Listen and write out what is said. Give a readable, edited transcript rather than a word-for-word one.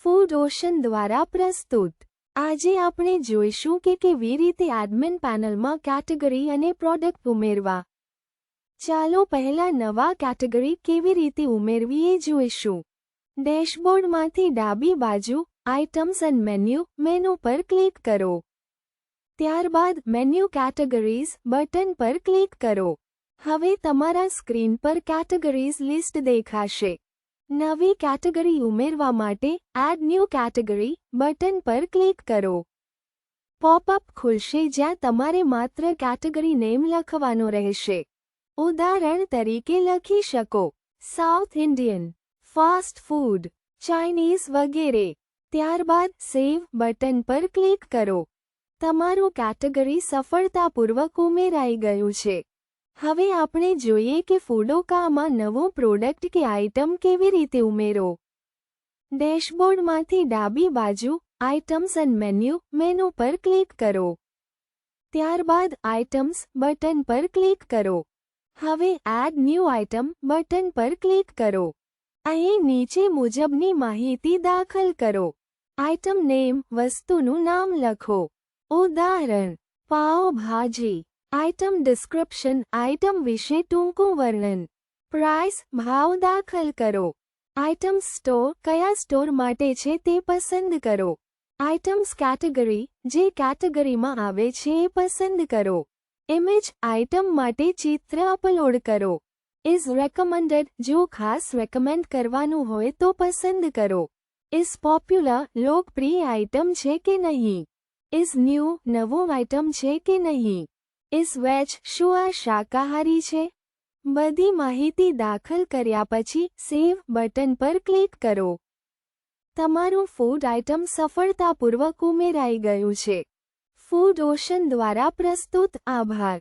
Food ocean દ્વારા પ્રસ્તુત. આજે આપણે જોઈશું કે કેવી રીતે એડમિન પેનલમાં કેટેગરી અને પ્રોડક્ટ ઉમેરવા. ચાલો પહેલા નવા કેટેગરી કેવી રીતે ઉમેરવી એ જોઈશું. ડેશબોર્ડમાંથી ડાબી બાજુ આઇટમ્સ એન્ડ મેનુ પર ક્લિક કરો. ત્યારબાદ મેન્યુ કેટેગરીઝ બટન પર ક્લિક કરો. હવે તમારા સ્ક્રીન પર કેટેગરીઝ લિસ્ટ દેખાશે. નવી કેટેગરી ઉમેરવા માટે એડ ન્યૂ કેટેગરી બટન પર ક્લિક કરો. પોપઅપ ખુલશે જ્યાં તમારે માત્ર કેટેગરી નેમ લખવાનો રહેશે. ઉદાહરણ તરીકે લખી શકો south Indian, fast food, Chinese વગેરે. ત્યારબાદ સેવ બટન પર ક્લિક કરો. તમારું કેટેગરી સફળતાપૂર્વક ઉમેરાઈ ગયું છે. હવે આપણે જોઈએ કે ફૂડોકામાં નવો પ્રોડક્ટ કે આઇટમ કેવી રીતે ઉમેરો. ડેશબોર્ડમાંથી ડાબી બાજુ આઇટમ્સ એન્ડ મેનુ પર ક્લિક કરો. ત્યારબાદ આઇટમ્સ બટન પર ક્લિક કરો. હવે એડ ન્યૂ આઇટમ બટન પર ક્લિક કરો. અહીં નીચે મુજબની માહિતી દાખલ કરો. આઇટમ નેમ વસ્તુનું નામ લખો. ઉદાહરણ પાવભાજી. આઇટમ ડિસ્ક્રિપ્શન આઇટમ વિશે ટૂંકું વર્ણન. પ્રાઇસ ભાવ દાખલ કરો. આઇટમ્સ સ્ટોર કયા સ્ટોર માટે છે તે પસંદ કરો. આઇટમ્સ કેટેગરી જે કેટેગરીમાં આવે છે એ પસંદ કરો. ઇમેજ આઇટમ માટે ચિત્ર અપલોડ કરો. ઇઝ રેકમેન્ડેડ જો ખાસ રેકમેન્ડ કરવાનું હોય તો પસંદ કરો. ઇઝ પોપ્યુલર લોકપ્રિય આઇટમ છે કે નહીં. ઇઝ ન્યૂ નવો આઇટમ છે કે નહીં. ઇઝ વેજ શું આ શાકાહારી છે. બધી માહિતી દાખલ કર્યા પછી સેવ બટન પર ક્લિક કરો. તમારું ફૂડ આઇટમ સફળતાપૂર્વક ઉમેરાઈ ગયું છે. ફૂડ ઓશન દ્વારા પ્રસ્તુત. આભાર.